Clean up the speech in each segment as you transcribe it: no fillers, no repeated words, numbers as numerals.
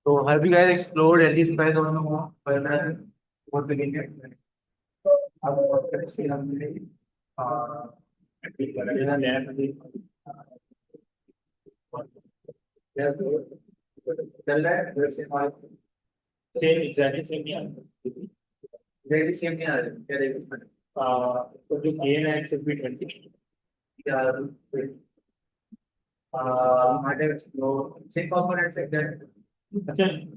So have you guys explored LD Spice on the home? What the game? Same exactly same here. Exactly same here. So the gain and should be 20. Yeah. Might have explored same components like that. Okay.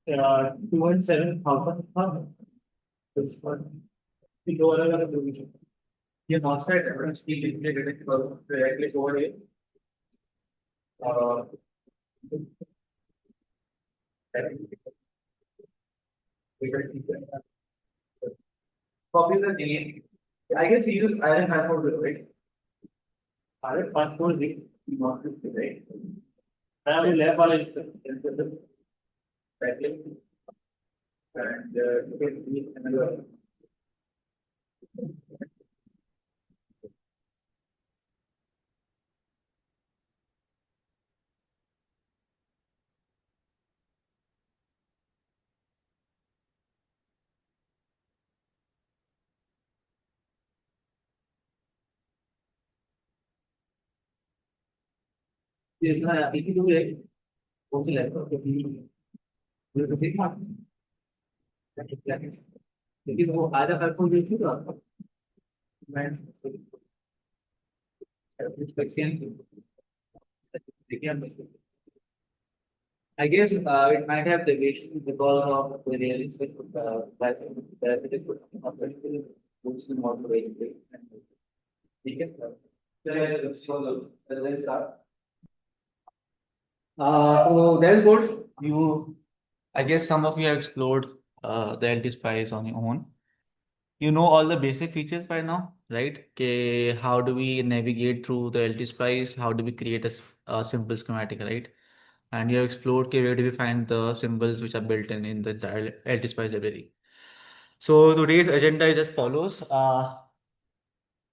207,000. This one. The lower level division. ये MOSFET reference की लिखने के लिए directly over here. Uh, copy the name. I guess we use iron 540, right? Iron 540, right? I have a lab वाला use करते हैं. Right. And another. इतना एक ही दूर है. कौन सी लैपटॉप के लिए? मुझे तो ठीक है. लेकिन वो आधा प्लेटफॉर्म देखिए तो आपको मैं देखिए. I guess it might have deviation because of the realistic model rate. ठीक है. चलिए, let's start. So that's good. I guess some of you have explored the LT Spice on your own. You know all the basic features by now, right? Okay, how do we navigate through the LT Spice? How do we create a simple schematic, right? And you have explored okay, where do we find the symbols which are built in the LT Spice library. So today's agenda is as follows.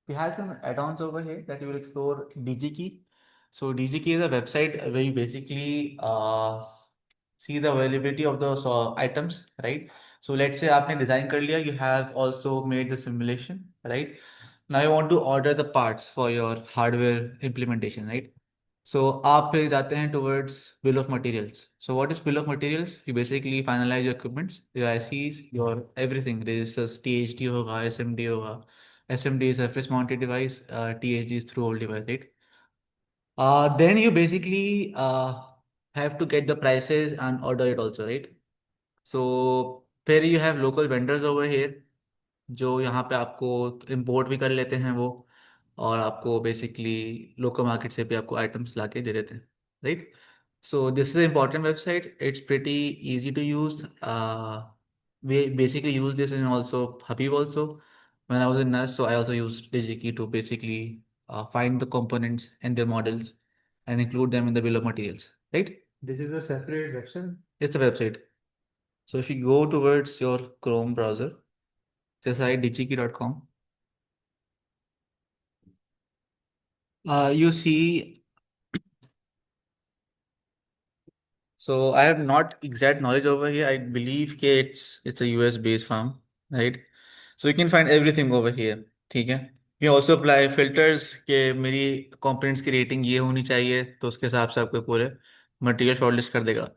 We have some add-ons over here that you will explore DigiKey. So DigiKey is a website where you basically see the availability of the items, right? So let's say आपने design कर लिया, you have also made the simulation, right? Now you want to order the parts for your hardware implementation, right? So आप फिर जाते हैं towards bill of materials. So what is bill of materials? You basically finalize your equipments, your ICs, your everything. Registers, THD होगा, SMD होगा. SMD is surface mounted device, THD is through hole device, right? Then you basically have to get the prices and order it also, right? So फिर you have local vendors over here जो यहाँ पे आपको import भी कर लेते हैं वो और आपको basically local market से भी आपको items लाके दे देते हैं, right? So this is an important website. It's pretty easy to use. We basically use this in also Habib also. When I was in NAS, so I also used DigiKey to basically find the components and their models and include them in the bill of materials, right? This is a separate website. It's a website. So if you go towards your Chrome browser, just write digikey.com. You see, so I have not exact knowledge over here. I believe कि it's a US based firm, right? So you can find everything over here. ठीक है. You can also apply filters कि मेरी components की rating ये होनी चाहिए तो उसके हिसाब से आपको पूरे material shortlist कर देगा.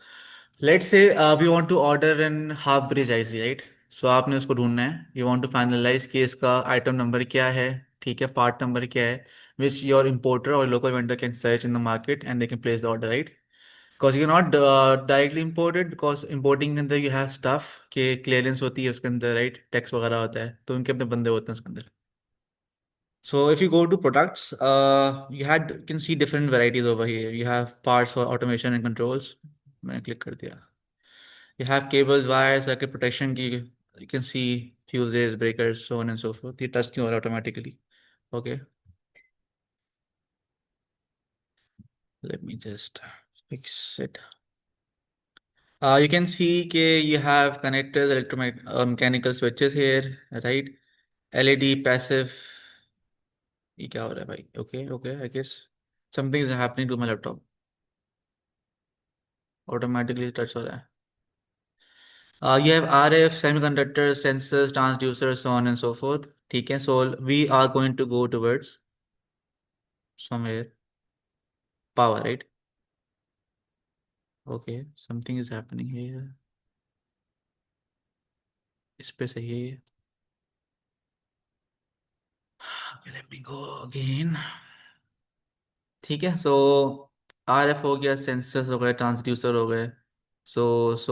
Let's say we want to order an half bridge IC, right? So आपने उसको ढूंढना है. You want to finalize कि इसका item number क्या है, ठीक है, part number क्या है, which your importer or local vendor can search in the market and they can place the order, right? Because you're not directly imported because importing के अंदर you have stuff के clearance होती है उसके अंदर, right? Tax वगैरह होता है तो उनके अपने बंदे होते हैं उसके अंदर. So if you go to products, you can see different varieties over here. You have parts for automation and controls. मैंने click कर दिया. You have cables, wires, circuit protection की. You can see fuses, breakers, so on and so forth. ये touch क्यों हो रहा है automatically? Okay. Let me just fix it. You can see कि you have connectors, mechanical switches here, right? LED passive. ये क्या हो रहा है भाई? Okay, okay. I guess something is happening to my laptop. Automatically touch हो रहा है. You have RF, semiconductors, sensors, transducers, so on and so forth. ठीक है, so we are going to go towards somewhere power, right? Okay, something is happening here. इस पे सही है ये. Okay, let me go again. ठीक है, so RF हो गया, sensors हो गए, transducer हो गए, so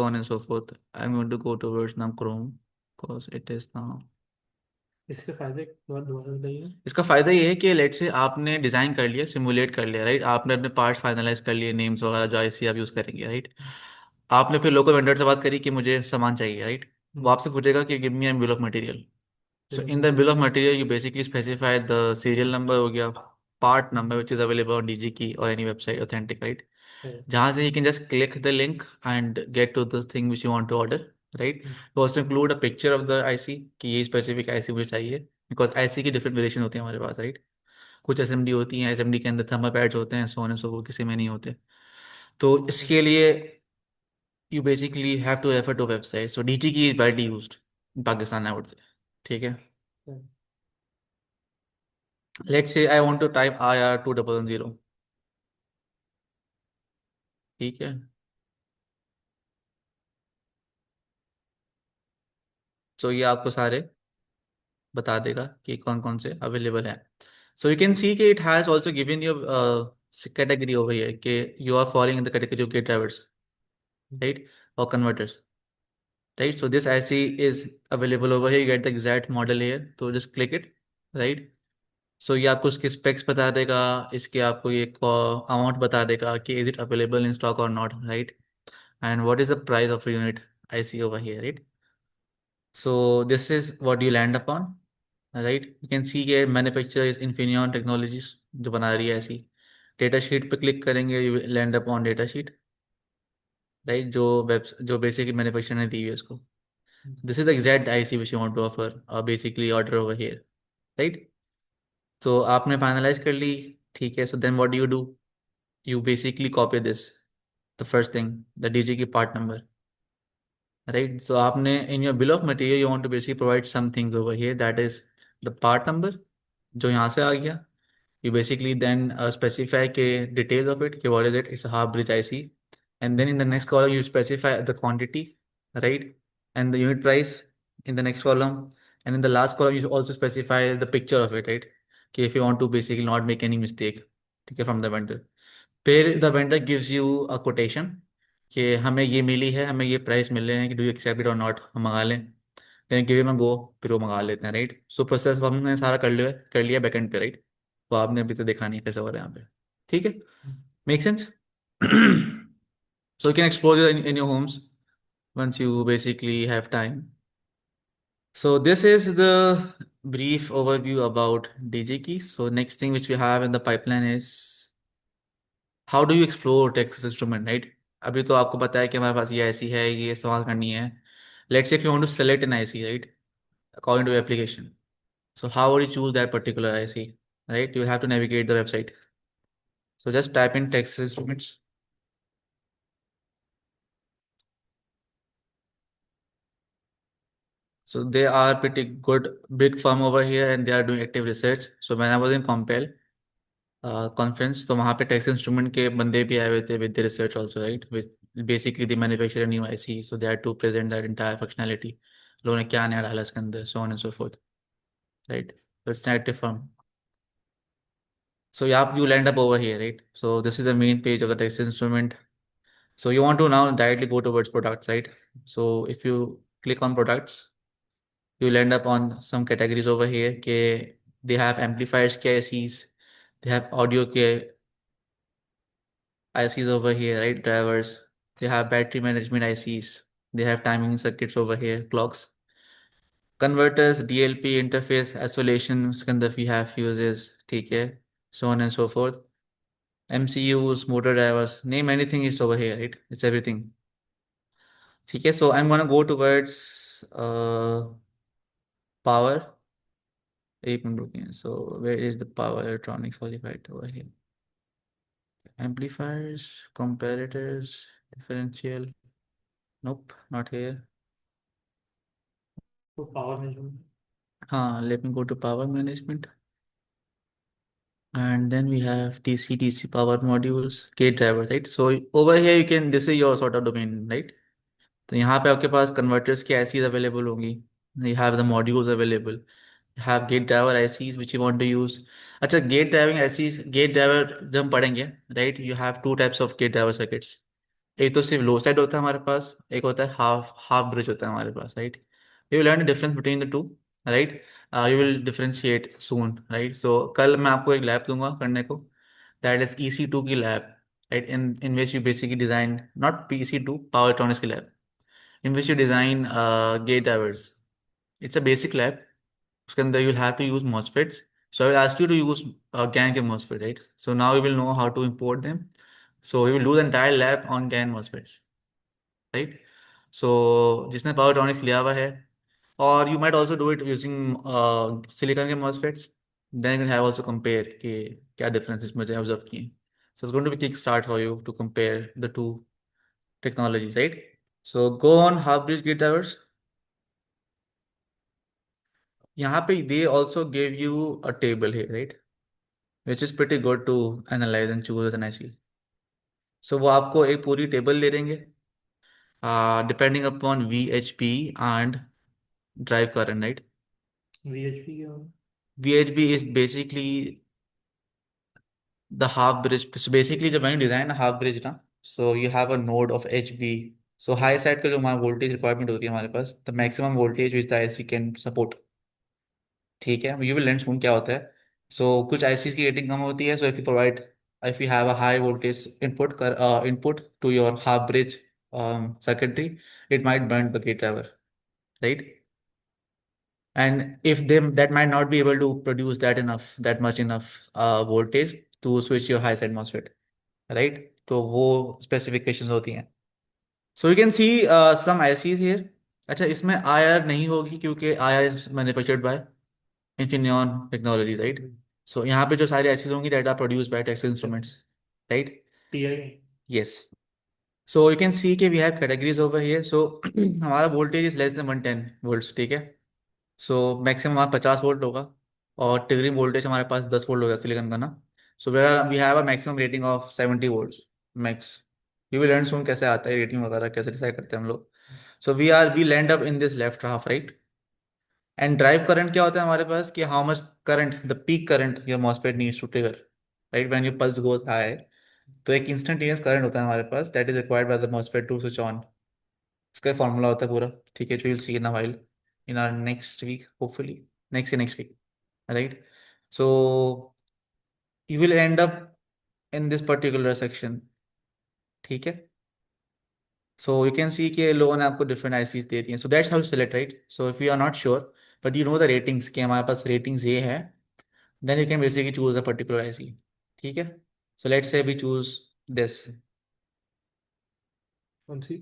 on and so forth. I'm going to go towards now Chrome because it is now. इसके फायदे बहुत दोबारा बताइए। इसका फायदा ये है कि लेट से आपने डिजाइन कर लिया, सिमुलेट कर लिया, राइट? आपने अपने पार्ट्स फाइनलाइज कर लिए, नेम्स वगैरह जो आईसी आप यूज करेंगे, राइट? आपने फिर लोकल वेंडर से बात करी कि मुझे सामान चाहिए, राइट? वो आपसे पूछेगा कि give me an bill of material. So bill of in the bill of material. Material you basically specify the serial number हो गया, part number which is available on Digi Key और एनी वेबसाइट ऑथेंटिक, राइट? जहाँ से you can just click the link and get to the thing which you want to order, right? तो also include a picture of the IC कि ये specific IC मुझे चाहिए, because IC की different variation होती है हमारे पास, राइट? कुछ एसएमडी होती हैं, एसएमडी के अंदर थर्मल पैड्स होते हैं, सोने सो वो किसी में नहीं होते. तो इसके लिए you basically have to refer to website. So Digi Key is widely used in Pakistan I would say. ठीक है, let's say I want to type IR 2110. ठीक है, तो ये आपको सारे बता देगा कि कौन कौन से अवेलेबल हैं. सो यू कैन सी कि it has also given you category over here कि you are following in the category of gate drivers, right? और converters, right? So this IC is available over here. You get the exact model here. So just click it, right? So ये आपको इसके specs बता देगा, इसके आपको ये amount बता देगा कि is it available in stock or not, right? And what is the price of a unit I see over here, right? So this is what you land upon, right? You can see here manufacturer is Infineon Technologies जो बना रही है ऐसी. Data sheet पे click करेंगे, you will land upon data sheet, right? जो basic manufacturer ने दी हुई है उसको. This is the exact IC which you want to offer or basically order over here, right? So आपने finalize कर ली, ठीक है. So then what do? You basically copy this, the first thing, the DG की part number, right? So आपने in your bill of material you want to basically provide some things over here, that is the part number जो यहाँ से आ गया. You basically then specify के details of it, कि what is it? It's a half bridge IC. And then in the next column you specify the quantity, right? And the unit price in the next column. And in the last column you also specify the picture of it, right? कि if you want to basically not make any mistake, ठीक है, from the vendor. फिर the vendor gives you a quotation कि हमें ये मिली है, हमें ये प्राइस मिल रहे हैं, कि डू यू एक्सेप्ट इट और नॉट, हम मंगा लें. देन गिव हिम अ गो, फिर वो मंगा लेते हैं, राइट? सो प्रोसेस हमने सारा कर लिया बैकएंड पे, राइट? तो आपने अभी तो देखा नहीं कैसे हो रहा है यहाँ पे. ठीक है, make sense? So you can explore it in your homes once you basically have time. So this is the brief overview about DigiKey. So next thing which we have in the pipeline is how do you explore Texas Instrument, right? अभी तो आपको पता है कि हमारे पास ये ऐसी है, ये इस्तेमाल करनी है. Let's say if you want to select an IC, right? According to your application. So how would you choose that particular IC, right? You'll have to navigate the website. So just type in Texas Instruments. So they are pretty good, big firm over here, and they are doing active research. So when I was in Compel conference, तो वहाँ पे tax instrument के बंदे भी आए हुए थे with the research also, right? With basically the manufacturer new IC, so they had to present that entire functionality. लोगों ने क्या नया डाला इसके अंदर, so on and so forth, right? So it's an active firm. So yeah, you'll end up over here, right? So this is the main page of the text instrument. So you want to now directly go towards products, right? So if you click on products, you'll end up on some categories over here. Okay, they have amplifiers के ICs, they have audio के ICs over here, right? Drivers. They have battery management ICs. They have timing circuits over here, clocks, converters, DLP interface, isolation, उसके अंदर we have fuses, ठीक है, so on and so forth. MCUs, motor drivers, name anything is over here, right? It's everything. ठीक है, so I'm gonna go towards power. एक minute रुकिए. So where is the power electronics qualified over here? Amplifiers, comparators, differential. Nope, not here. तो power management. हाँ, let me go to power management. And then we have DC power modules, gate drivers, right? So over here you can, this is your sort of domain, right? तो यहाँ पे आपके पास converters की ICs available होंगी. You have the modules available. You have gate driver ICs which you want to use. अच्छा, gate driving ICs, gate driver जब हम पढ़ेंगे, right, you have two types of gate driver circuits. एक तो सिर्फ लो side होता है हमारे पास, एक होता है हाफ हाफ ब्रिज होता है हमारे पास, right. You will learn the difference between the two, right. You will differentiate soon, right. So कल मैं आपको एक लैब दूंगा करने को, दैट इज EC2 की lab, right, in which you basically design, not PC2, power electronics की lab, in which you design gate drivers. It's a basic lab. उसके अंदर you'll have to use MOSFETs. So I will ask you to use GaN के MOSFET, right? So now we will know how to import them. So we will do the entire lab on GaN MOSFETs, right? So जिसने power electronics लिया हुआ है, or you might also do it using silicon के MOSFETs. Then you will have also compare कि क्या differences मुझे observe किए. So it's going to be quick start for you to compare the two technologies, right? So go on half bridge gate drivers. यहाँ पे they also gave you a table here, right? Which is pretty good to analyze and choose an IC. So वो आपको एक पूरी table दे देंगे, depending upon VHP and drive current, right? VHP क्या होगा? VHP is basically the half bridge. So basically जब मैंने design a half bridge ना, so you have a node of HB. So high side का जो हमारा voltage requirement होती है हमारे पास, the maximum voltage which the IC can support. ठीक है, यू विल लेंस क्या होता है. सो कुछ आईसी की रेटिंग कम होती है, so if you provide, if you have a high voltage input कर input to your half bridge circuitry, it might burn the gate driver, right? And if they, that might not be able to produce that much enough voltage to switch your high side MOSFET, right? तो वो specifications होती हैं. So you can see some ICs here. अच्छा, इसमें IR नहीं होगी क्योंकि IR is manufactured by Infineon Technology, right? So यहाँ पे जो सारे ICs होंगी that are produced by Texas Instruments, right? TI। Yes. So you can see कि we have categories over here. So हमारा voltage is less than 110 volts, ठीक है. So maximum हमारा 50 वोल्ट होगा, और triggering voltage हमारे पास 10 वोल्ट होगा सिलिकॉन का ना. So we have a maximum rating of 70 volts max. You will learn soon कैसे आता है रेटिंग वगैरह, कैसे डिसाइड करते हैं हम लोग. So we land up in this left half, right? And drive current क्या होता है हमारे पास, कि how much current, the peak current your MOSFET needs to trigger, right, when your pulse goes high. तो एक इंस्टेंटेनियस करंट होता है हमारे पास, that is required by the MOSFET to switch on. इसका फॉर्मूला होता है पूरा, ठीक है, जो will see in a while in our next week, hopefully next week, right. So you will and up in this particular section, ठीक है. So you can see कि लोगों ने आपको डिफरेंट आईसीज दे दी हैं, so that's how you select, right. So if you are not sure but you know the ratings, कि हमारे पास रेटिंग्स ये है, then you can basically choose a particular IC. ठीक है. So let's say we choose this कौन सी?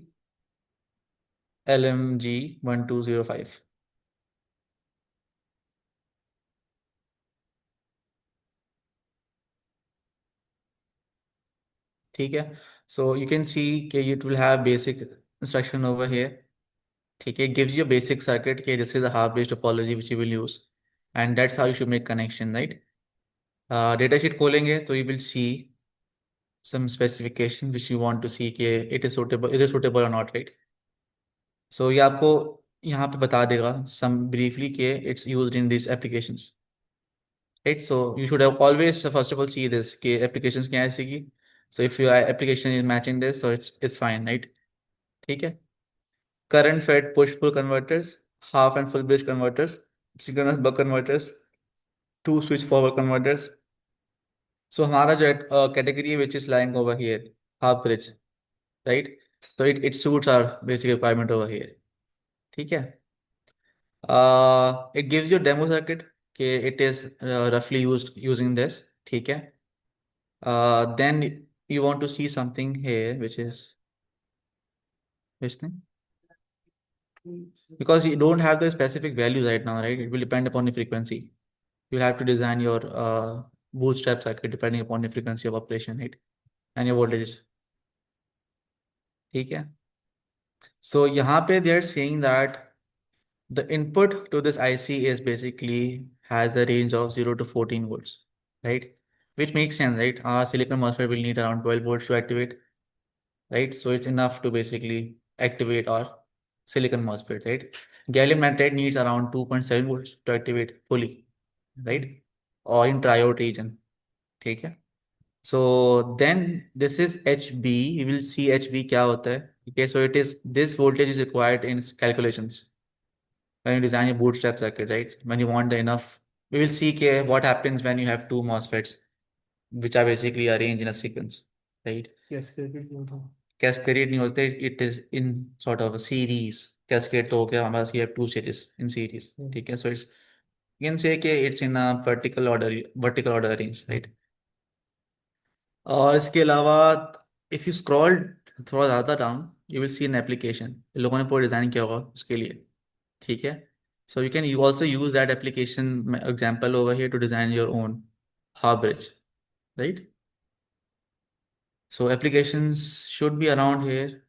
LMG1205. ठीक है. So you can see कि it will have basic instruction over here. ठीक है, it gives you a basic circuit कि this is a half bridge topology which you will use, and that's how you should make connection, right? Data sheet खोलेंगे तो you will see some specification which you want to see कि it is suitable, is it suitable or not, right? So ये आपको यहाँ पे बता देगा some briefly कि it's used in these applications. Right, so you should have always first of all see this कि applications क्या है इसी की. So if your application is matching this, so it's fine, right? ठीक है. Current fed push pull converters, half and full bridge converters, synchronous buck converters, two switch forward converters. So हमारा जो category which is lying over here, half bridge, right? So it suits our basic requirement over here. ठीक है. It gives you a demo circuit कि it is roughly used using this, ठीक है. Then you want to see something here, which is which thing? Because you don't have the specific values right now, right? It will depend upon the frequency. You'll have to design your bootstrap circuit depending upon the frequency of operation, right? And your voltages. ठीक है. So यहाँ पे they are saying that the input to this IC is basically has a range of 0 to 14 volts, right? Which makes sense, right? Our silicon MOSFET will need around 12 volts to activate, right? So it's enough to basically activate our silicon MOSFET, right? Gallium nitride needs around 2.7 volts to activate fully, right? Or in triode region, okay? So then this is HB. We will see HB क्या होता है. Okay, so it is this voltage is required in calculations when you design a bootstrap circuit, right? When you want the enough, we will see what happens when you have two MOSFETs, which are basically arranged in a sequence, right? Cascade नहीं था. Cascade नहीं होते, it is in sort of a series. Cascade तो हो गया हमारे पास, you have two series in series, ठीक है? So it's you can say कि it's in a vertical order range, right? और इसके अलावा इफ यू स्क्रॉल थोड़ा ज़्यादा down you will see an application लोगों ने पूरा डिज़ाइन किया होगा उसके लिए, ठीक है? So you also use that application example over here to design your own half bridge, right? So applications should be around here.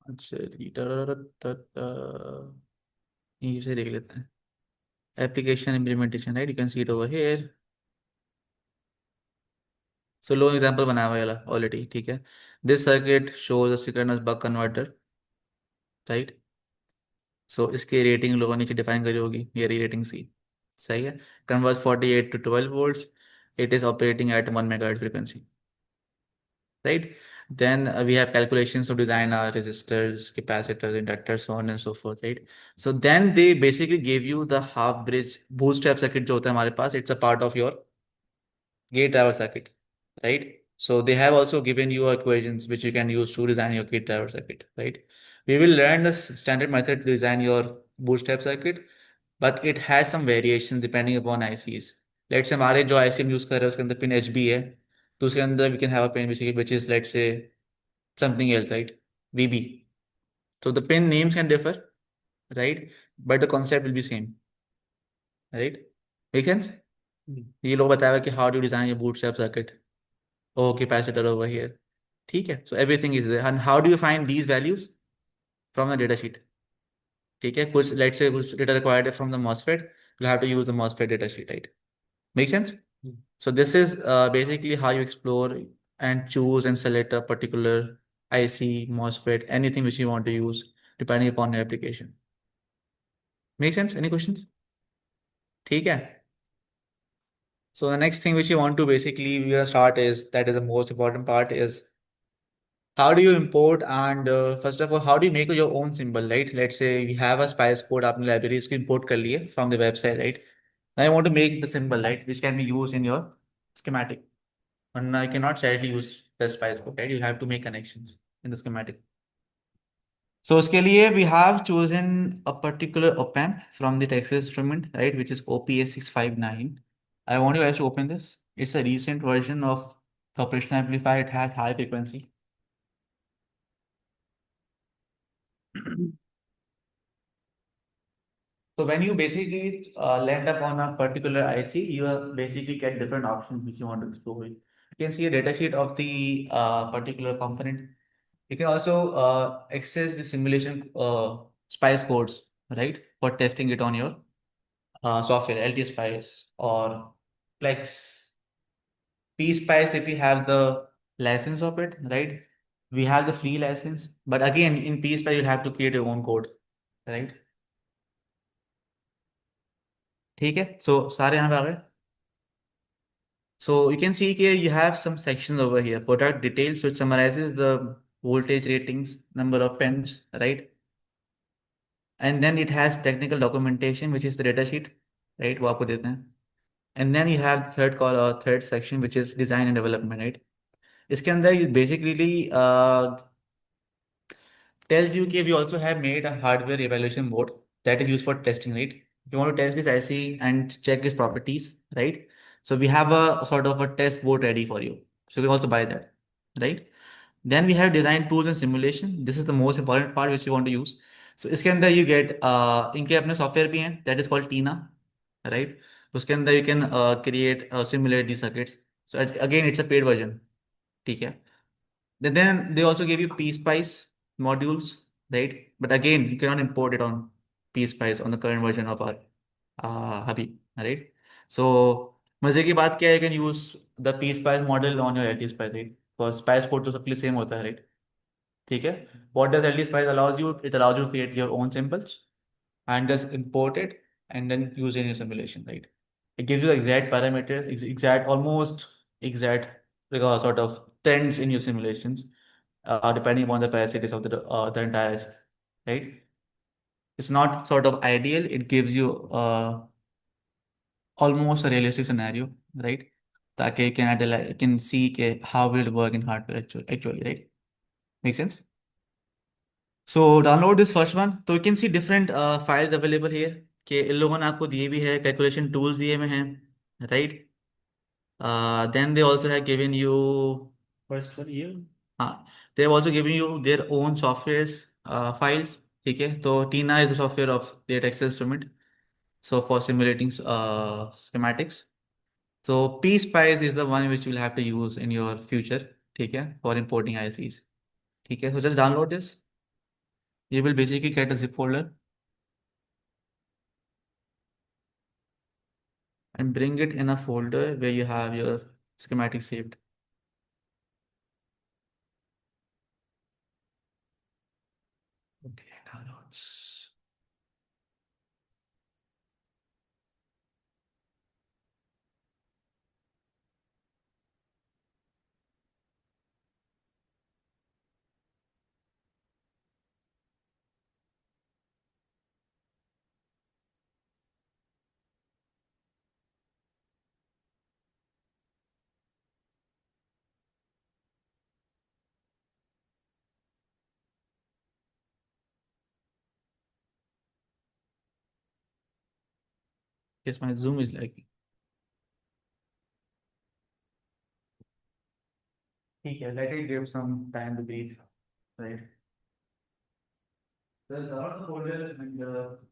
अच्छा यहीं से देख लेते हैं application implementation, right? You can see it over here. So लो example बनाया हुआ है ऑलरेडी, ठीक है? This circuit shows a synchronous buck converter, right? So इसकी रेटिंग लोगों ने नीचे डिफाइन करी होगी, ये रेटिंग सी सही है. Converse 48 to 12 volts. It is operating at 1 megahertz frequency, right? Then we have calculations to design our resistors, capacitors, inductors, so on and so forth, right? So then they basically gave you the half bridge bootstrap circuit जो होता है हमारे पास. It's a part of your gate driver circuit, right? So they have also given you equations which you can use to design your gate driver circuit, right? We will learn the standard method to design your bootstrap circuit, but it has some variations depending upon ICs. Let's say हमारे जो IC हम use कर रहे हैं उसके अंदर pin HB है, तो उसके अंदर we can have a pin which is let's say something else, right? VB. So the pin names can differ, right? But the concept will be same, right? Make sense? ये लोग बताया कि how do you design your bootstrap circuit? Oh, capacitor over here. ठीक है, so everything is there. And how do you find these values? From the data sheet. ठीक है, कुछ let's say कुछ data required from the MOSFET, you'll have to use the MOSFET data sheet, right? Make sense? So this is basically how you explore and choose and select a particular IC, MOSFET, anything which you want to use depending upon your application. Make sense? Any questions? ठीक है. So the next thing which you want to basically we are start is that is the most important part is how do you import and first of all how do you make your own symbol, right? Let's say we have a spice code आपने library इसको import कर लिए from the website, right? Now I want to make the symbol, right, which can be used in your schematic. And I cannot directly use the spice code, right? You have to make connections in the schematic. So उसके लिए we have chosen a particular op-amp from the Texas Instrument, right, which is OPA659. I want you guys to open this. It's a recent version of the operational amplifier. It has high frequency. So when you basically land upon a particular IC, you basically get different options which you want to explore. You can see a datasheet of the particular component. You can also access the simulation spice codes, right, for testing it on your software, LT Spice or Plex, PSpice if you have the license of it, right? We have the free license, but again in PSpice you have to create your own code, right? ठीक है, so सारे यहाँ पे आ गए. So you can see here you have some sections over here. Product details, so it summarizes the voltage ratings, number of pens, right? And then it has technical documentation, which is the data sheet, right? वो आपको देते हैं. And then you have third section, which is design and development, right? इसके अंदर ये basically tells you that we also have made a hardware evaluation board that is used for testing, right? If you want to test this IC and check its properties, right? So we have a sort of a test board ready for you. So you can also buy that, right? Then we have design tools and simulation. This is the most important part which you want to use. So इसके अंदर you get इनके अपने software भी हैं that is called Tina, right? उसके अंदर you can create simulate these circuits. So again it's a paid version, ठीक है? Then they also give you PSpice modules, right? But again, you cannot import it on PSpice on the current version of our Hubby, right? So मजे की बात क्या है? You can use the PSpice model on your LTSpice, right? Because spice code तो सबके लिए same होता है, right? ठीक है? What does LTSpice allows you? It allows you to create your own symbols and just import it and then use it in your simulation, right? It gives you the exact parameters, exact, almost exact sort of trends in your simulations, depending upon the parasites of the entire IC, right? It's not sort of ideal. It gives you almost a realistic scenario, right? ताकि can see how will it work in hardware actually, right? Make sense? So download this first one. So you can see different files available here. कि इन लोगों ने आपको दिए भी है, calculation tools दिए हुए हैं, right? Then they also have given you, First one year. हाँ, they have also given you their own softwares files. ठीक है? तो Tina is the software of their text instrument. So for simulating schematics. So PSpice is the one which you will have to use in your future. ठीक है? For importing ICs. ठीक है? So just download this. You will basically get a zip folder and bring it in a folder where you have your schematic saved. Okay, downloads. Yes, my Zoom is lagging. Okay, let it give some time to breathe. Right. There's a lot of folders and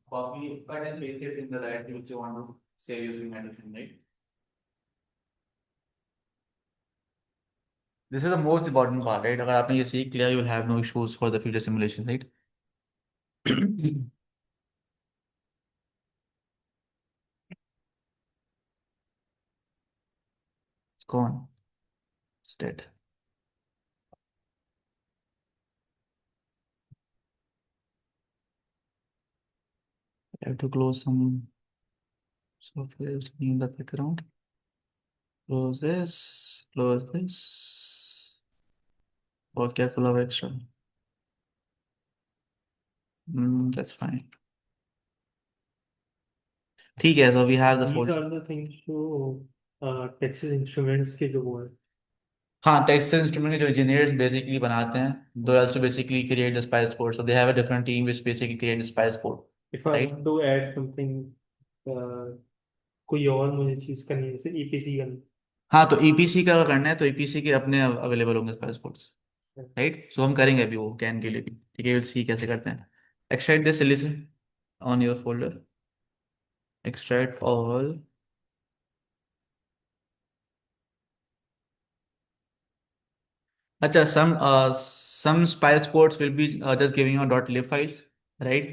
copy, cut and paste it in the directory which you want to save using anything, right? This is the most important part, right? अगर आपने ये सीख लिया, you will have no issues for the future simulation, right? It's gone. It's dead. I have to close some software in the background. Close this. Close this. Or careful of extra. That's fine. ठीक है, so we have the These folder. are the things to Texas Instruments के जो वो है. हाँ, text instrument के जो engineers basically बनाते हैं, दो also basically create the spice code, so they have a different team which basically create the spice code, If I right? want to add something, uh, कोई और मुझे चीज करनी है, जैसे EPC करनी हाँ, तो ईपीसी का अगर करना है तो ईपीसी के अपने अवेलेबल होंगे स्पाइस कोड्स, है. राइट? सो हम करेंगे अभी वो कैन के लिए भी, ठीक है? विल सी कैसे करते हैं. Extract this selection on your folder, extract all. अच्छा, some spice codes will be just giving you .lib files, right?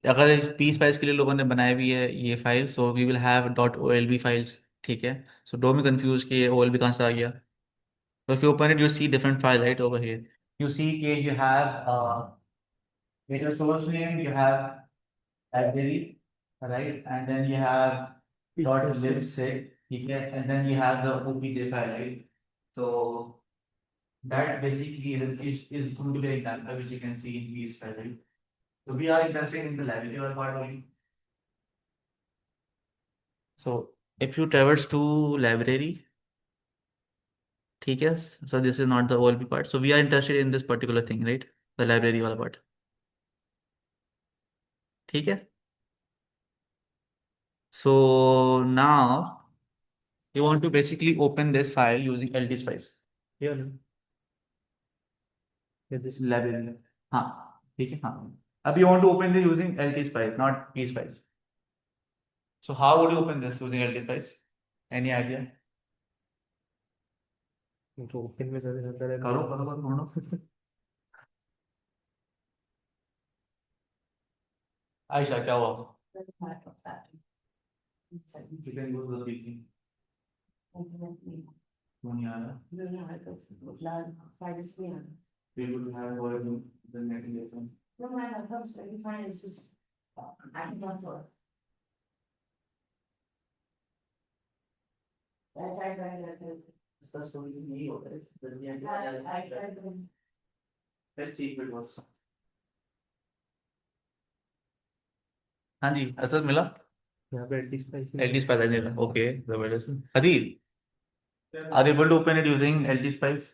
अगर पी स्पाइस के लिए लोगों ने बनाई हुई है ये file, so we will have .olb files, ठीक है? सो डोंट बी कंफ्यूज कि ये olb कहाँ से आ गया. So if you open it, you see different files right over here. You see कि you have in your source name you have library, right? And then you have .libsec, ठीक है? And then you have the obj file, right? So that basically is going to be an example which you can see in these file, right? So we are interested in the library part only. So if you traverse to library, ठीक है? So this is not the OLB part. So we are interested in this particular thing, right? The library वाला part. ठीक है? So now you want to basically open this file using LTSpice Yeah, no? Yeah, this. library. हाँ, ठीक है, हाँ. अब you want to open this using LTSpice, not PSpice. So how would you open this using LTSpice? Any idea? तो open में कर सकता है। करो करो करो ढूंढो। आयशा क्या हुआ? चिकन गुड तो देखी क्यों नहीं आ रहा? We would have word in the mechanism. इसका solution यही होता है जल्दी आगे let's see if it works. हाँ जी असद मिला। यहाँ पे एंटी स्पाइस LT spice नहीं था ओके जबरदस्त Adeel are you able to open it using LT spice?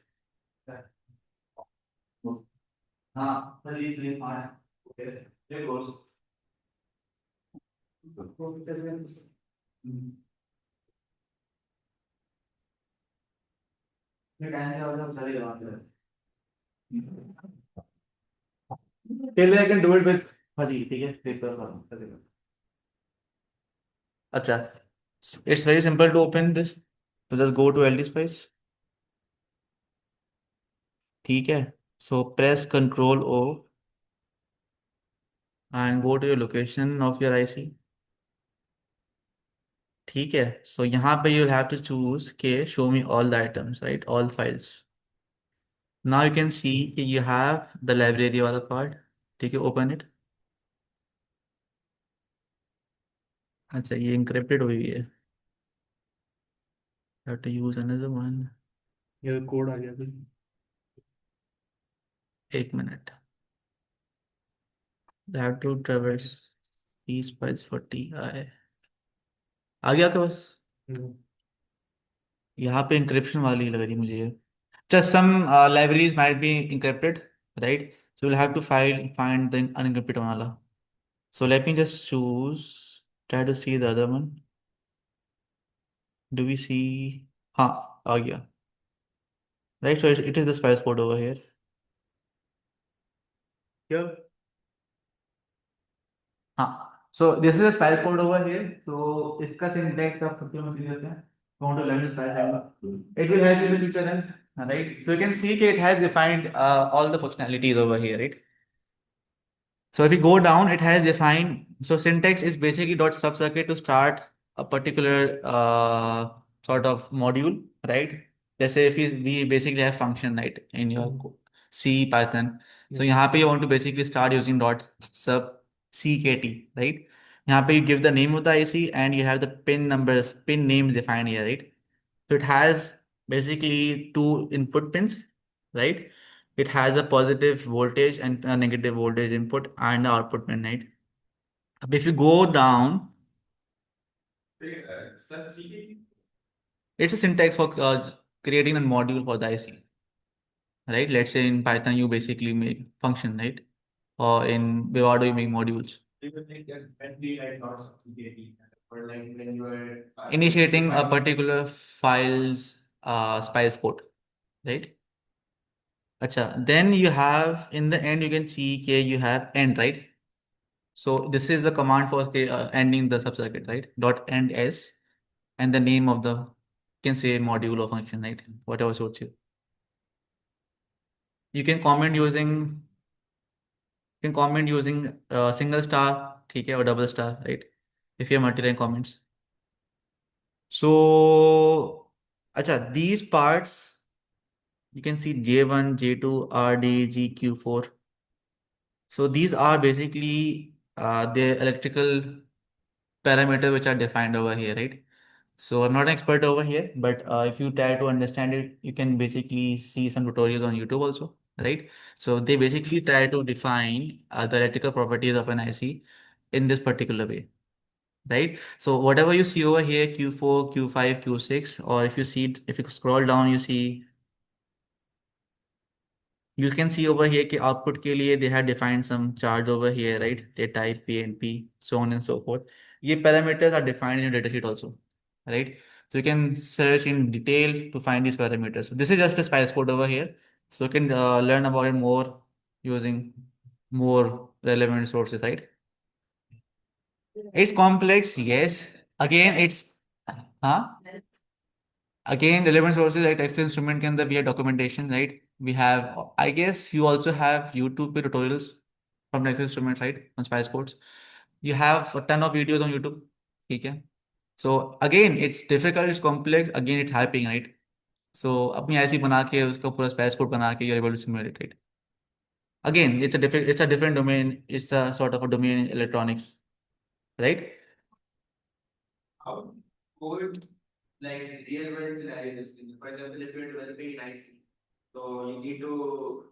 हाँ अदील प्लीज हाँ ओके it goes. ये टाइम क्या होगा चलेगा वहाँ पे till I can do it with Adeel ठीक है देखते हैं चलेगा। अच्छा it's very simple to open this so just go to LT spice ठीक है so press Ctrl O and go to your location of your IC ठीक है so यहाँ पे you'll have to choose के show me all the items right all files now you can see कि you have the library वाला part ठीक है open it अच्छा ये encrypted हुई है have to use another one ये कोड आ गया भाई। एक minute have to traverse these files for TI आ गया क्या बस यहाँ पे encryption वाली लग रही मुझे ये just some libraries might be encrypted right so you'll have to find the unencrypted वाला so let me just choose try to see the other one do we see हाँ आ गया right so it is the spice code over here क्या हाँ so this is the spice code over here so इसका syntax आप सबके में सीख लेते हैं want to learn this spice it will help you in the future and right so you can see that it has defined all the functionalities over here right. So if you go down, it has defined. So syntax is basically dot subcircuit to start a particular sort of module, right? Let's say if we basically have function, right, in your C Python. So यहाँ पे you want to basically start using dot sub ckt, right? यहाँ पे you give the name of the IC and you have the pin numbers, pin names defined here, right? So it has basically two input pins, right? It has a positive voltage and a negative voltage input and the output pin, right? If you go down, it's a syntax for creating a module for the IC, right? Let's say in Python, you basically make function, right? Or in Vivado, you make modules. Initiating a particular file's spice code, right? Acha, then you have in the end you can see here you have end, right? So this is the command for ending the subcircuit, right? Dot end s and the name of the you can say module or function, right? Whatever suits you. You can comment using single star, ठीक है, or double star, right? If you have multi-line comments. So, acha, these parts you can see J1, J2, RD, GQ4. So these are basically the electrical parameters which are defined over here, right? So I'm not an expert over here, but if you try to understand it, you can basically see some tutorials on YouTube also, right? So they basically try to define the electrical properties of an IC in this particular way, right? So whatever you see over here, Q4, Q5, Q6, or if you see, if you scroll down, you can see over here कि output के लिए they had defined some charge over here, right? They type PNP, so on and so forth. ये parameters are defined in your datasheet also, right? So you can search in detail to find these parameters. So this is just a spice code over here. So you can learn about it more using more relevant sources, right? It's complex, yes. Again, it's huh? Again, relevant sources like text instrument के अंदर we have documentation, right? We have, I guess you also have YouTube पे tutorials from text instrument, right? On Spice Codes. You have a ton of videos on YouTube. ठीक है? So again, it's difficult, it's complex. Again, it's hyping, right? So अपनी ऐसी बना के उसका पूरा Spice Code बना के you're able to simulate it. Again, it's a different domain. It's a sort of a domain in electronics, right? How code like real world scenarios. For example, if you're developing an IC, so you need to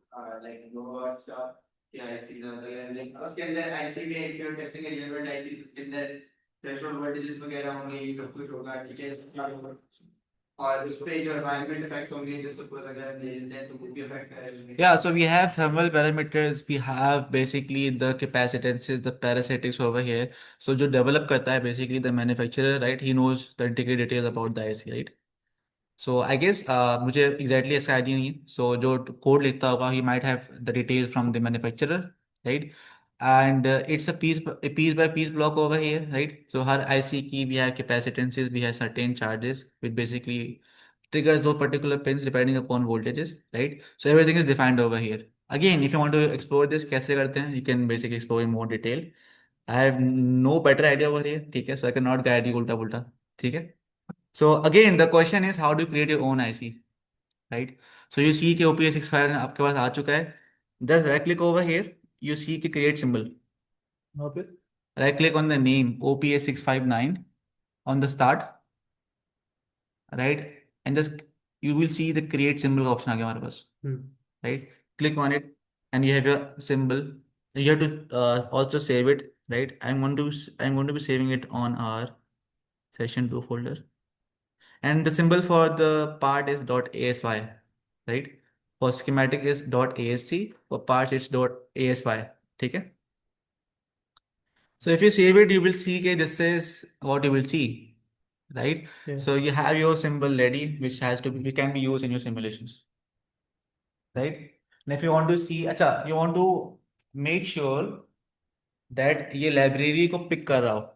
like know about stuff. Yeah, IC like उसके अंदर IC में if you're testing a real world IC उसके अंदर threshold voltages वगैरह होंगे, ये सब कुछ होगा, ठीक है? और उस पे जो environment effects होंगे, जैसे suppose अगर हम ले लेते हैं तो वो भी affect करेंगे. Yeah, so we have thermal parameters, we have basically the capacitances, the parasitics over here. So जो develop करता है basically the manufacturer, right? He knows the intricate details about the IC, right? So I guess मुझे exactly इसका idea नहीं है. So जो code लिखता होगा, he might have the details from the manufacturer, right? And it's a piece by piece block over here, right? So her IC की we have capacitances, we have certain charges, which basically triggers those particular pins depending upon voltages, right? So everything is defined over here. Again, if you want to explore this, कैसे करते हैं? You can basically explore in more detail. I have no better idea over here, ठीक है? So I cannot guide you उल्टा पुल्टा, ठीक है? So again, the question is how do you create your own IC, right? So you see कि OPA65 आपके पास आ चुका है. Just right click over here. You see कि create symbol. वहाँ पे Right click on the name OPA659 on the start, right? And just you will see the create symbol option आ गया हमारे पास, right? Click on it and you have your symbol. You have to also save it, right? I'm going to be saving it on our session 2 folder. And the symbol for the part is .asy, right? For schematic is .asc, for parts it's .asy, ठीक है? So if you save it, you will see that this is what you will see, right? Yeah. So you have your symbol ready, which can be used in your simulations, right? And if you want to see, अच्छा, you want to make sure that ये library को pick कर रहा हो,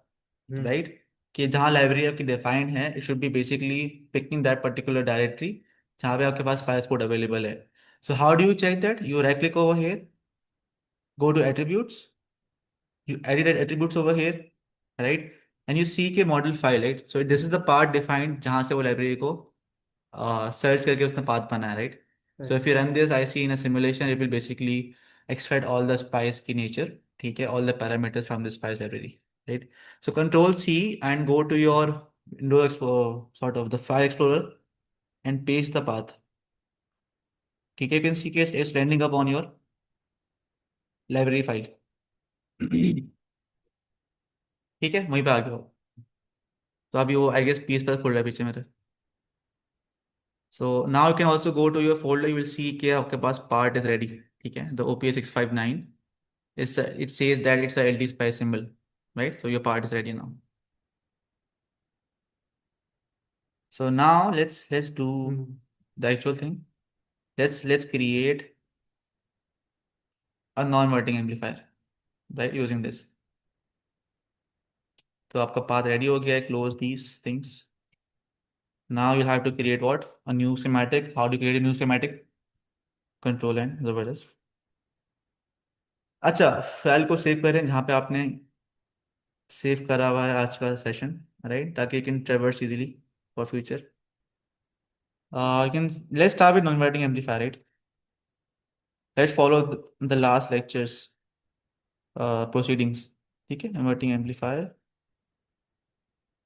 right? कि जहाँ library आपकी defined है, it should be basically picking that particular directory जहाँ पे आपके पास Spice code available है. So how do you check that? You right click over here, go to attributes, you edit attributes over here, right? And you see के model file, right? So this is the part defined जहाँ से वो library को search करके उसने path बनाया, right? So if you run this IC in a simulation, it will basically extract all the spice की nature, ठीक है? All the parameters from the spice library, right? So Control C and go to your Window Explorer, sort of the File Explorer, and paste the path. ठीक है? You can see it's landing up on your library file. ठीक है? वहीं पे आ गया हो. तो अभी वो I guess पीस पर खुल रहा है पीछे मेरे. So now you can also go to your folder. You will see कि आपके पास part is ready. ठीक है? The OPA659. It says that it's a LT spice symbol, right? So your part is ready now. So now let's do the actual thing. Let's create a non-inverting amplifier, right? Using this. तो आपका path ready हो गया है. Close these things. Now you'll have to create what? A new schematic. How do you create a new schematic? Control N, जबरदस्त. अच्छा, file को save करें जहाँ पे आपने सेव करा हुआ है आज का सेशन, राइट? ताकि you can traverse easily for future. Let's start with non-inverting amplifier, right? Let's follow the last lecture's proceedings. ठीक है? Inverting amplifier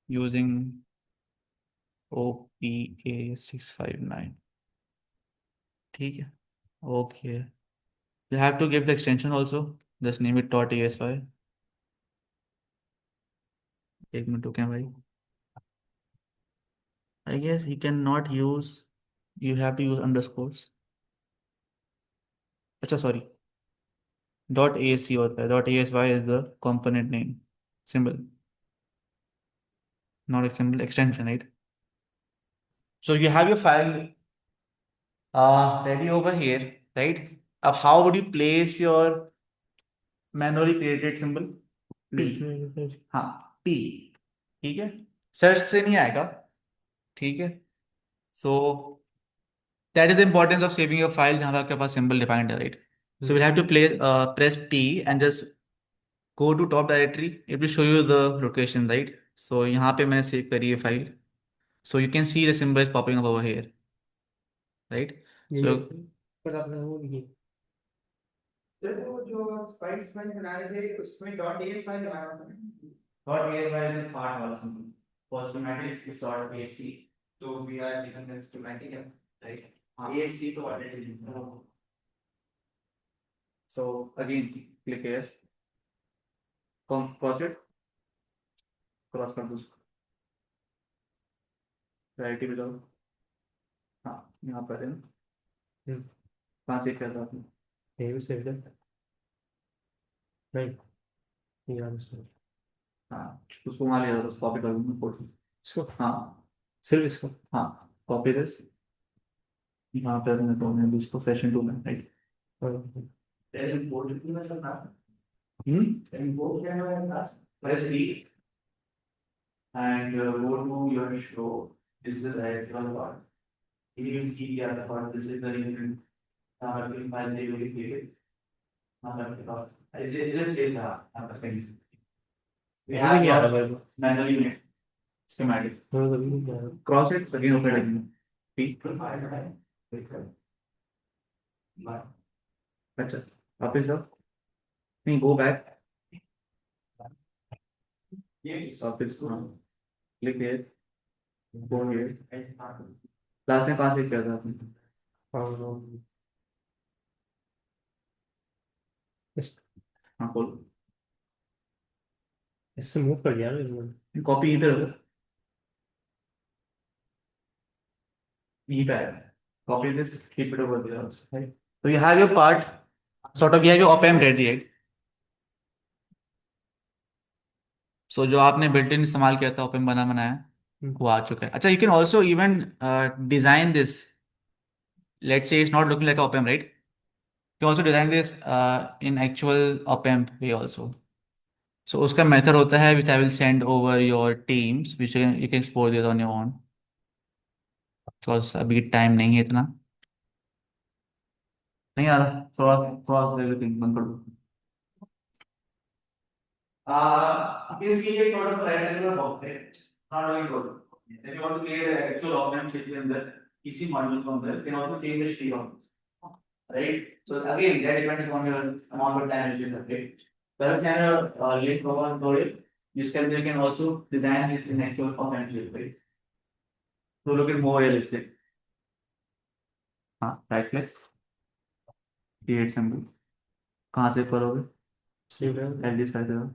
using OPA659. ठीक है? Okay. You have to give the extension also. Just name it .asy. एक minute रुकें भाई. I guess you cannot use. You have to use underscores. अच्छा sorry. .asc होता है. .asy is the component name symbol, not a symbol extension, right? So you have your file ready over here, right? How would you place your manually created symbol? P. हाँ, P. ठीक है? Search से नहीं आएगा, ठीक है? So that is the importance of saving your files जहाँ पे आपके पास symbol defined है, right? So we'll have to press P and just go to top directory. It will show you the location, right? So यहाँ पे मैंने save करी है file. So you can see the symbol is popping up over here, right? ये So पर आपने वो लिखी सर वो जो फाइल्स मैंने बनाए थे उसमें डॉट एस फाइल बनाया था dot ASY is a part or something. For schematic, it's dot ASC. तो वी आर लिखने में सिस्टमैटिक है Right? एएससी तो ऑलरेडी लिखा है So again, click here. Cross it. Cross कर दो उसको. Variety पे जाओ. हाँ, यहाँ पर है ना. कहाँ से किया था आपने? यही भी सेव है राइट ये आगे से हाँ, उसको वहाँ ले जाओ, बस कॉपी कर दूँगा फोटो. इसको हाँ, सिर्फ इसको हाँ, कॉपी दिस. यहाँ पर मैं तो मैं इसको सेशन 2 में, right? तेरे बोर्ड में सर ना Hmm? तेरे बोर्ड क्या है ना Press E and go to your show. This is the directional part. You will see the other part. This is the reason. File save will be created. Is it save the we have your manual unit schematic. Cross it again. Open it again. P. अच्छा, वापस जाओ. नहीं, go back. वापस हाँ. Click here. Go here. Last में कहाँ से किया था आपने? हाँ, खोलो. इससे मूव कर दिया ना कॉपी यहीं पे रखो. यहीं पे है. Copy this. Keep it over there also. Right? So you have your part. Sort of you have your op-amp ready. Right? So जो आपने built in इस्तेमाल किया था op-amp बनाया वो आ चुका है. अच्छा, you can also even design this. Let's say it's not looking like a op-amp, right? You can also design this in actual op-amp way also. So उसका method होता है which I will send over your teams, which you can explore this on your own. Because अभी time नहीं है इतना. नहीं आ रहा. थोड़ा थोड़ा everything बंद कर दो. Is he a sort of rectangular box, right? Not very good. If you want to create an actual op-amp which is in the PC module from there, you can also change the state of it, right? So again, that depends on your amount of time which you have, right? Perhaps you have a link over for it. You can also design this in actual op-amp shape, right? So look at more realistic. हाँ, right click, create symbol. कहाँ से करोगे? Edit कर दो.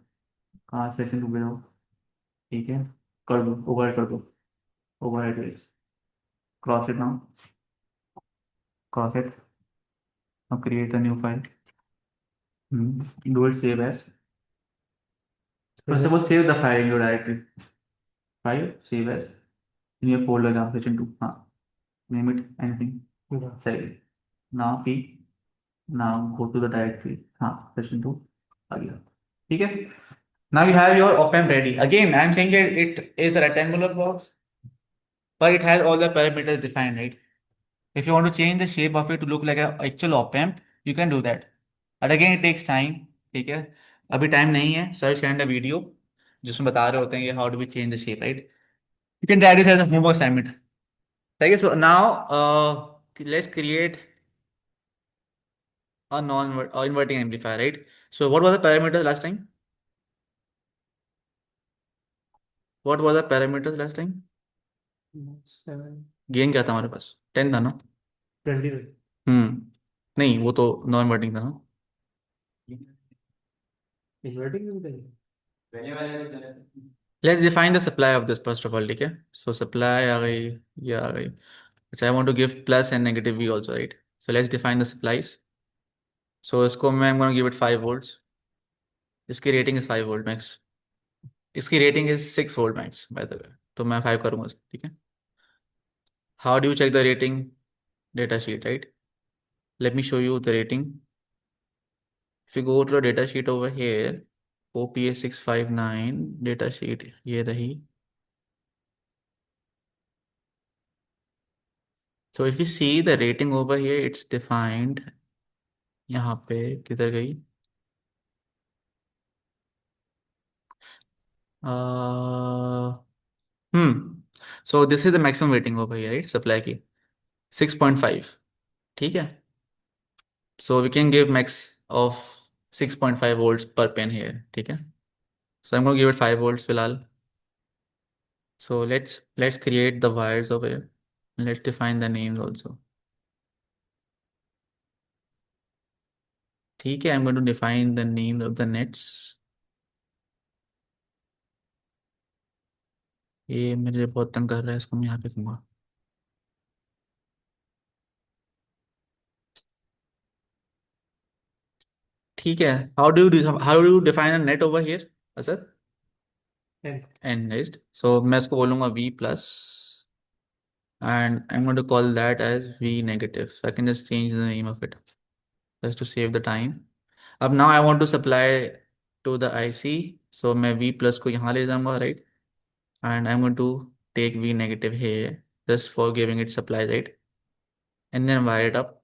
कहाँ section 2 पे जाओ. ठीक है, कर दो, ओवरराइट कर दो. Override this. Cross it now. Cross it. Now create a new file. Do it save as. First of all, save the file in your directory. File, save as. In your folder, section 2. Name it anything. Save it. Now P. Now go to the directory. Section 2. Again. Okay. Now you have your op-amp ready. Again, I'm saying that it is a rectangular box, but it has all the parameters defined, right? If you want to change the shape of it to look like an actual op-amp, you can do that. But again, it takes time. ठीक है, अभी time नहीं है. Search and a video जिसमें बता रहे होते हैं कि how do we change the shape, right? You can try this as a homework assignment. ठीक है. So now let's create a non inverting amplifier, right? So what was the parameters last time? What was the parameters last time? Gain क्या था हमारे पास? 10 था ना? 20 नहीं, वो तो नॉन इन्वर्टिंग था ना. इन्वर्टिंग में बताइए पहले वाले में चले Let's define the supply of this first of all. ठीक है. So supply आ गई, ये आ गई. which I want to give plus and negative V also, right? So let's define the supplies. So इसको मैं I'm going to give it 5 volts. इसकी rating is 5 volt max. इसकी rating is 6 volt max by the way. तो मैं 5 करूँगा इसको, ठीक है. How do you check the rating? Data sheet, right? Let me show you the rating. If you go to the data sheet over here, OPA 659 data sheet ये रही. So if you see the rating over here, it's defined. यहाँ पे किधर गई? Uh, So this is the maximum rating over here, right? Supply की 6.5. ठीक है? So we can give max of 6.5 volts per pin here. ठीक है? So I'm going to give it 5 volts फिलहाल. So let's create the wires over here. Let's define the names also. ठीक है? I'm going to define the names of the nets. ये मेरे बहुत तंग कर रहा है, इसको मैं यहाँ पे दूंगा. ठीक है. How do you define a net over here, Asad? And N-list. So मैं इसको बोलूँगा V plus and I'm going to call that as V negative. So I can just change the name of it just to save the time. अब now I want to supply to the IC. So मैं V plus को यहाँ ले जाऊँगा, right? And I'm going to take V negative here just for giving it supply, right? And then wire it up.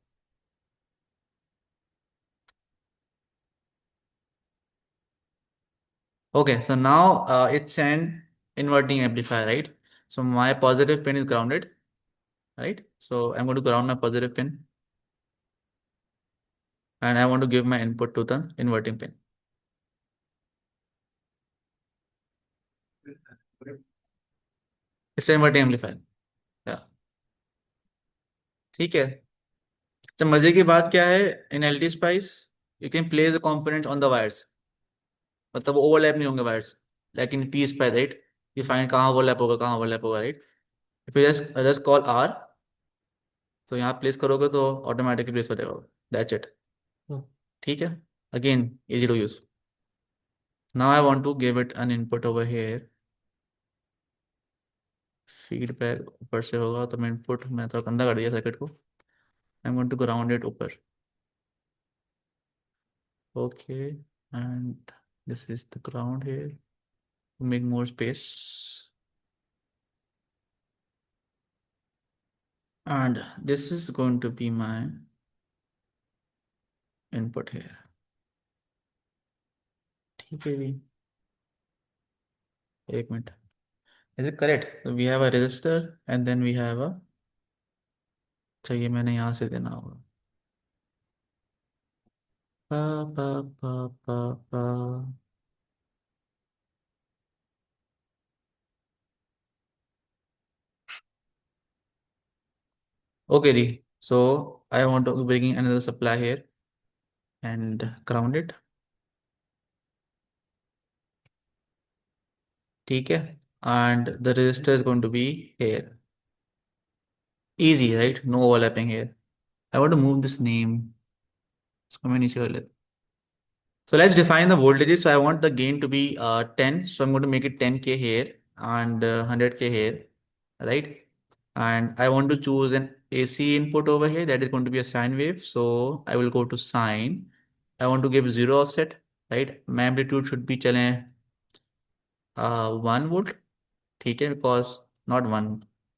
Okay, so now it's an inverting amplifier, right? So my positive pin is grounded, right? So I'm going to ground my positive pin and I want to give my input to the inverting pin. It's an inverting amplifier. Yeah. ठीक है. तो मजे की बात क्या है, in LTspice you can place the components on the wires. मतलब वो ओवरलैप नहीं होंगे wires, like in PSpice, right? You find कहाँ ओवरलैप होगा, कहाँ ओवरलैप होगा, right? If you just call R, तो यहाँ प्लेस करोगे तो ऑटोमेटिकली प्लेस हो जाएगा. That's it. Hmm. ठीक है. Again easy to use. Now I want to give it an input over here. Feedback ऊपर से होगा तो मैं इनपुट मैं थोड़ा गंदा कर दिया सर्किट को. I am going to ground it ऊपर. Okay, and this is the ground here to make more space. And this is going to be my input here. ठीक है भी. एक minute. Is it correct? So we have a resistor and then we have a. चाहिए मैंने यहाँ से देना होगा. Pa pa pa pa pa. Okay, Ri. So I want to bring in another supply here and ground it. ठीक है. And the resistor is going to be here. Easy, right? No overlapping here. I want to move this name. इसको मैं नीचे कर लेता. So let's define the voltages. So I want the gain to be 10. So I'm going to make it 10K here and 100K here, right? And I want to choose an AC input over here. That is going to be a sine wave. So I will go to sine. I want to give zero offset, right? My amplitude should be चलें 1 volt. ठीक है, because not 1.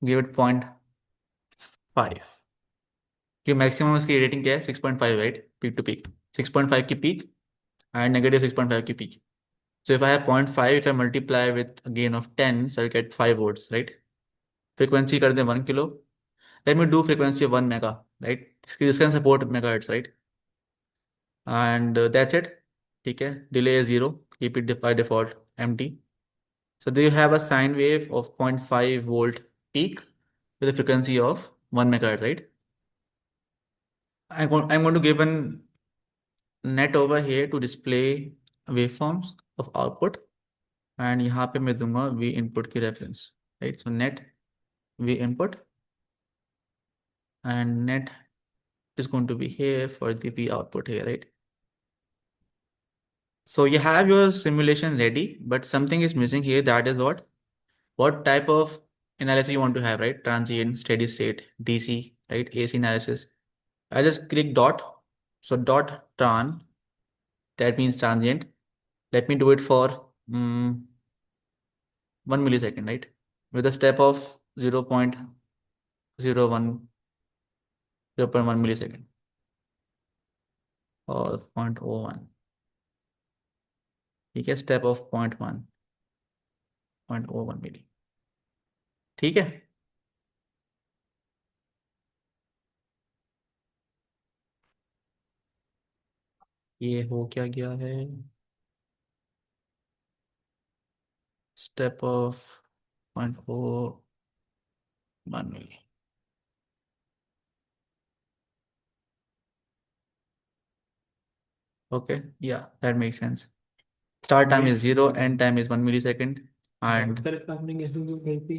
Give it 0.5. कि maximum इसकी rating क्या है? 6.5, right? Peak to peak 6.5 की peak and negative 6.5 की peak. So if I have 0.5, if I multiply with a gain of 10, so I'll get 5 volts, right? Frequency कर दें 1 kilo. Let me do frequency of 1 mega, right? This can support megahertz, right? And that's it. ठीक है. Delay is 0. Keep it by default empty. So there you have a sine wave of 0.5 volt peak with a frequency of 1 megahertz, right? I'm going to give an net over here to display waveforms of output. And यहाँ पे मैं दूंगा we input की reference, right? So net we input and net is going to be here for the V output here, right? So you have your simulation ready, but something is missing here. That is what type of analysis you want to have, right? Transient, steady state, DC, right? AC analysis. I just click dot. So dot tran, that means transient. Let me do it for 1 millisecond, right? With a step of 0.01 0.1 millisecond और 0.01, ठीक है, step of 0.1, 0.01 मिली, ठीक है। ये हो क्या गया है, step of 0.01 milli, okay, yeah, that makes sense. Start time is 0, end time is 1 millisecond, and correct आपने कैसे जो कही थी?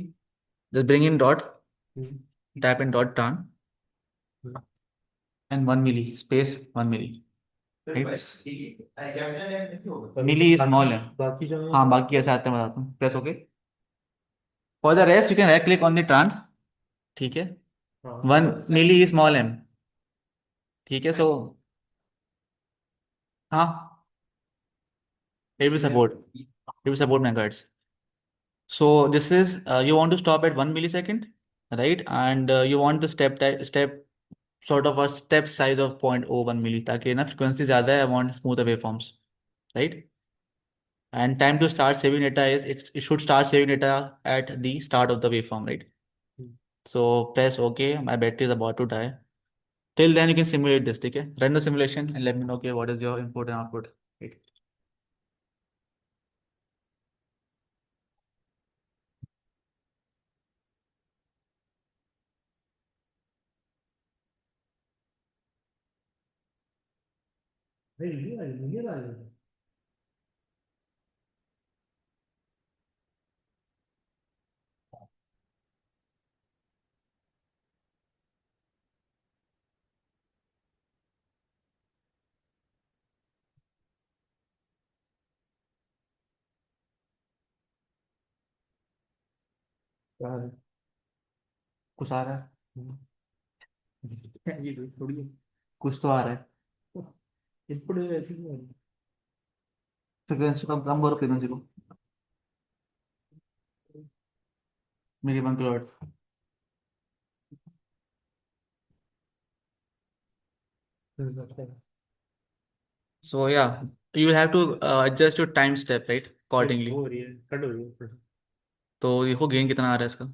just bring in dot, hmm, tap in dot turn, hmm. and 1 milli, space 1 milli, फिर right? बस capital M नहीं होगा। मिली small है। बाकी जो हाँ, बाकी कैसे आते हैं बताता हूँ, press okay. For the rest you can right click on the trans, ठीक है। हाँ 1 मिली स्मॉल एम, ठीक है। सो हाँ, it will support megahertz. So this is you want to stop at 1 millisecond, right? And you want the step sort of a step size of 0.01 milli, ताकि ना frequency ज़्यादा है, I want smoother waveforms, right? And time to start saving data is it should start saving data at the start of the waveform, right? So press OK. My battery is about to die. Till then you can simulate this, okay? Run the simulation and let me know, okay, what is your input and output. Right? भाई ये वाले क्या है? कुछ आ रहा है, ये थोड़ी कुछ तो आ रहा है। इनपुट ऐसी क्यों है? फ्रिक्वेंसी कम कम करो, फ्रिक्वेंसी को मेरी 1 kilohertz. So yeah, you will have to adjust your time step, right, accordingly. हो रही है, कट हो रही है। तो देखो गेन कितना आ रहा है इसका,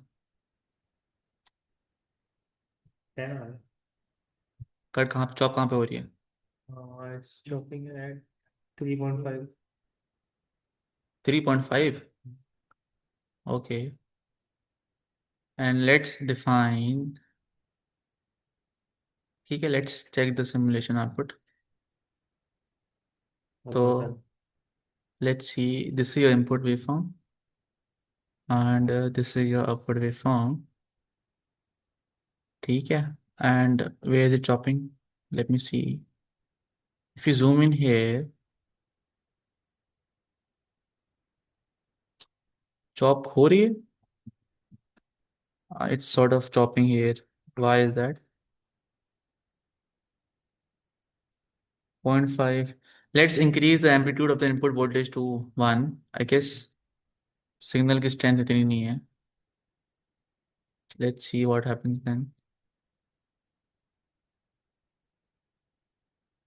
10 आ रहा है। कट कहाँ, चॉप कहाँ पे हो रही है? It's chopping at 3.5. 3.5, okay. And let's define, ठीक है, let's check the simulation output. तो let's see, this is your input waveform and this is your output waveform, ठीक है। And where is it chopping, let me see, if you zoom in here, chop हो रही है, it's sort of chopping here. Why is that? 0.5. Let's increase the amplitude of the input voltage to 1. I guess signal की strength इतनी नहीं है. Let's see what happens then.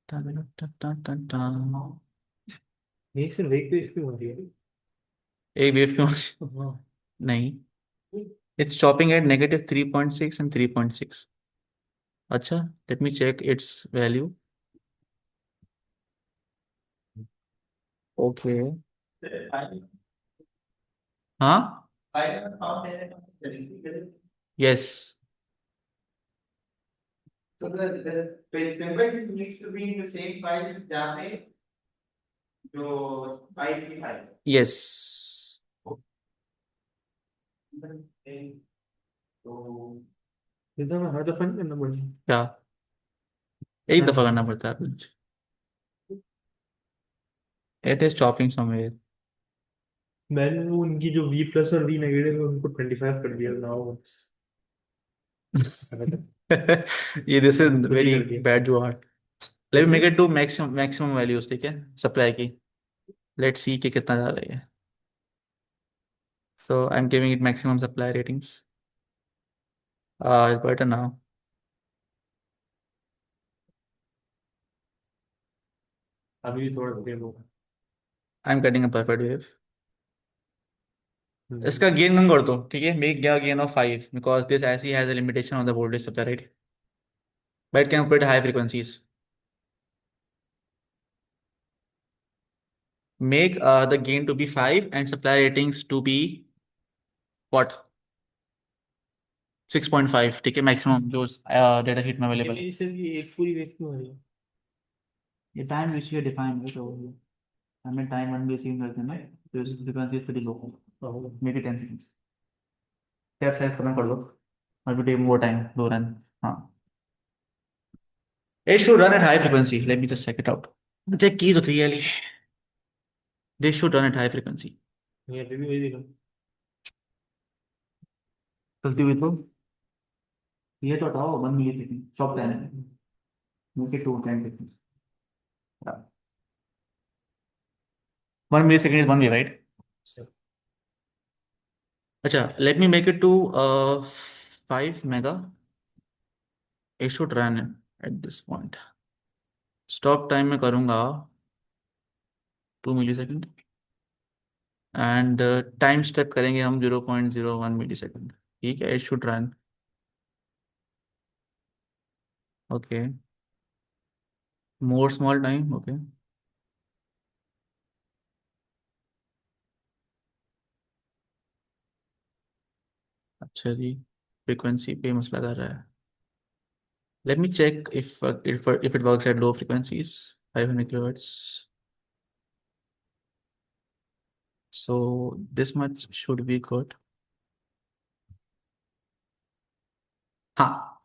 Dun, dun, dun, dun, dun. ये सिर्फ एक page क्यों हो रही है? एक वेव क्यों? हाँ नहीं, it's chopping at negative 3.6 and 3.6. अच्छा, let me check its value. Okay. हाँ, yes. So the frequency needs to be in the same file जहाँ पे जो फाइल की फाइल। Yes. तो ये तो हमें हर दफा नहीं करना पड़ेगा। क्या, एक दफा करना पड़ता है आपको? It is chopping somewhere. मैंने वो उनकी जो V प्लस और V नेगेटिव है उनको 25 कर दिया नाउ। ये दिस इज खुद ही वेरी कर दिया। Bad jugaad. Let make it to maximum values, ठीक है, सप्लाई की। लेट्स सी कि कितना जा रही है। So I am giving it maximum supply ratings, it's better now. अभी भी थोड़ा स्टेबल होगा। I'm getting a perfect wave. हम्म। इसका गेन कम कर दो, ठीक है, make gain of 5 because this IC has a limitation on the voltage supply, right? But it can operate high frequencies. Make the gain to be 5 and supply ratings to be what? 6.5, ठीक है, maximum जो data sheet में ये available है। मेरी सिर्फ ये एक पूरी वेव क्यों आ रही है? ये टाइम विच यू डिफाइन है, तो हमें टाइम 1 भी असीम करते हैं ना, तो इस frequency is pretty low, make it 10 seconds. Step size खत्म कर दो और भी टेक मोर टाइम, दो रन। हाँ, it should run at high frequency, let me just check it out। Check की तो थी ये वाली, this should run at high frequency। ये अभी भी वही दिखा। गलती हुई तो ये तो हटाओ, 1 millisecond, stop time, make it 10 seconds. 1 millisecond is 1 way, right? अच्छा, let me make it to 5 mega। it should run at this point। Stop time में करूंगा 2 milli second and time step करेंगे हम 0.01 milli second, ठीक है, it should run. Okay, more small time, okay. अच्छा जी, frequency पे मसला कर रहा है। Let me check if it works at low frequencies, 500 kilohertz। so this much should be good। हाँ,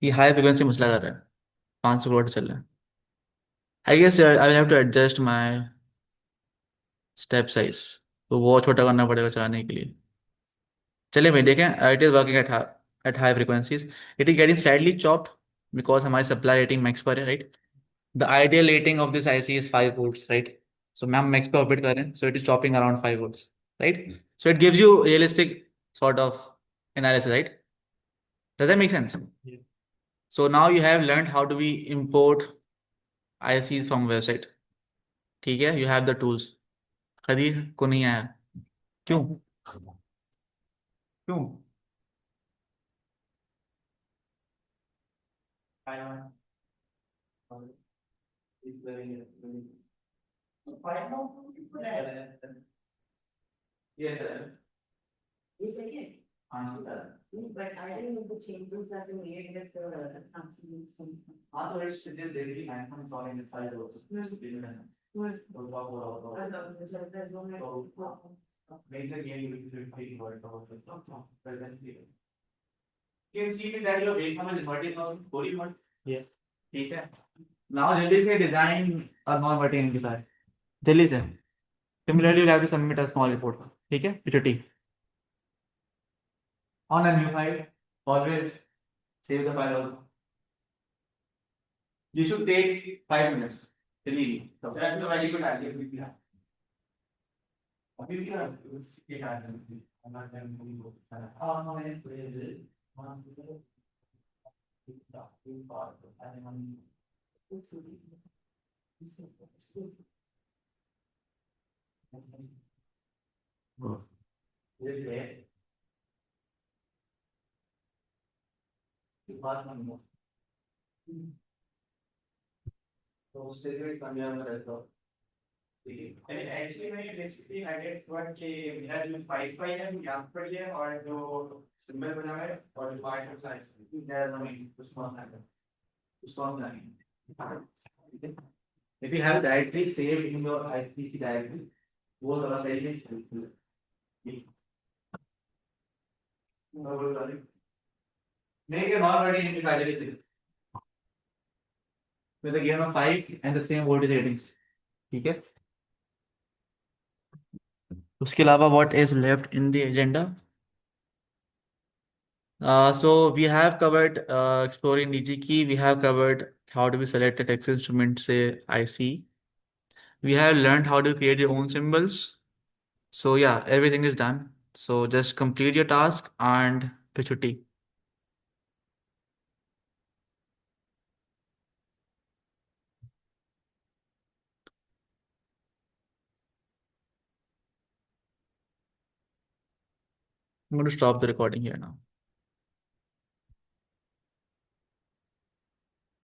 ये हाई फ्रीक्वेंसी मसला कर रहा है, 500 किलोहर्ट्ज चल रहा है। I guess I will have to adjust my step size, तो वो छोटा करना पड़ेगा चलाने के लिए। चलिए भाई देखें, it is working at high frequencies. It is getting slightly chopped because हमारी सप्लाई रेटिंग मैक्स पर है, right? The ideal rating of this IC is 5 volts, right? So ma'am max पे ऑपरेट कर रहे हैं, so it is chopping around 5 volts, right? So it gives you realistic sort of analysis, right? Does that make sense? Yeah. So now you have learned how do we import ICs from website, ठीक है, you have the tools। Khadir को नहीं आया, क्यों? क्यों? Yes, sir। Yes, I did. हाँ sir. But I didn't know the changes that were made with the council. हाँ तो it's this basically maximum solid in 5 volts। तो क्या हो रहा I होगा? know, there's a, there's one. Make the game with 3 volts of presently। You can see that your waveform is inverting or polygon। Yeah. ठीक है। Now जल्दी से design और नॉन वर्टिंग एम्पलीफायर, जल्दी से। Similarly, you have to submit a small report, ठीक है, PPT on a new file। Always save the file also। You should take 5 minutes, जल्दी। तो फिर आपको वैल्यू को डाल दिया अभी क्या ये डाल दिया हमारा टाइम को हाँ हमें तो उससे भी पंजाब में रहता हूँ। Actually, मैंने basically I get what कि मेरा जो फाइव फाइव है वो यहाँ पर ही है और जो सिंबल बना है और जो part of science If you have directory saved in your ICP directory, वो थोड़ा सही है। Make a non-working amplifier जल्दी with a gain of 5 and the same voltage ratings, ठीक है? उसके अलावा what is left in the agenda? So we have covered exploring DG key. We have covered how do we select a text instrument, say IC. We have learned how to create your own symbols. So yeah, everything is done. So just complete your task and pitch your tea. I'm going to stop the recording here now.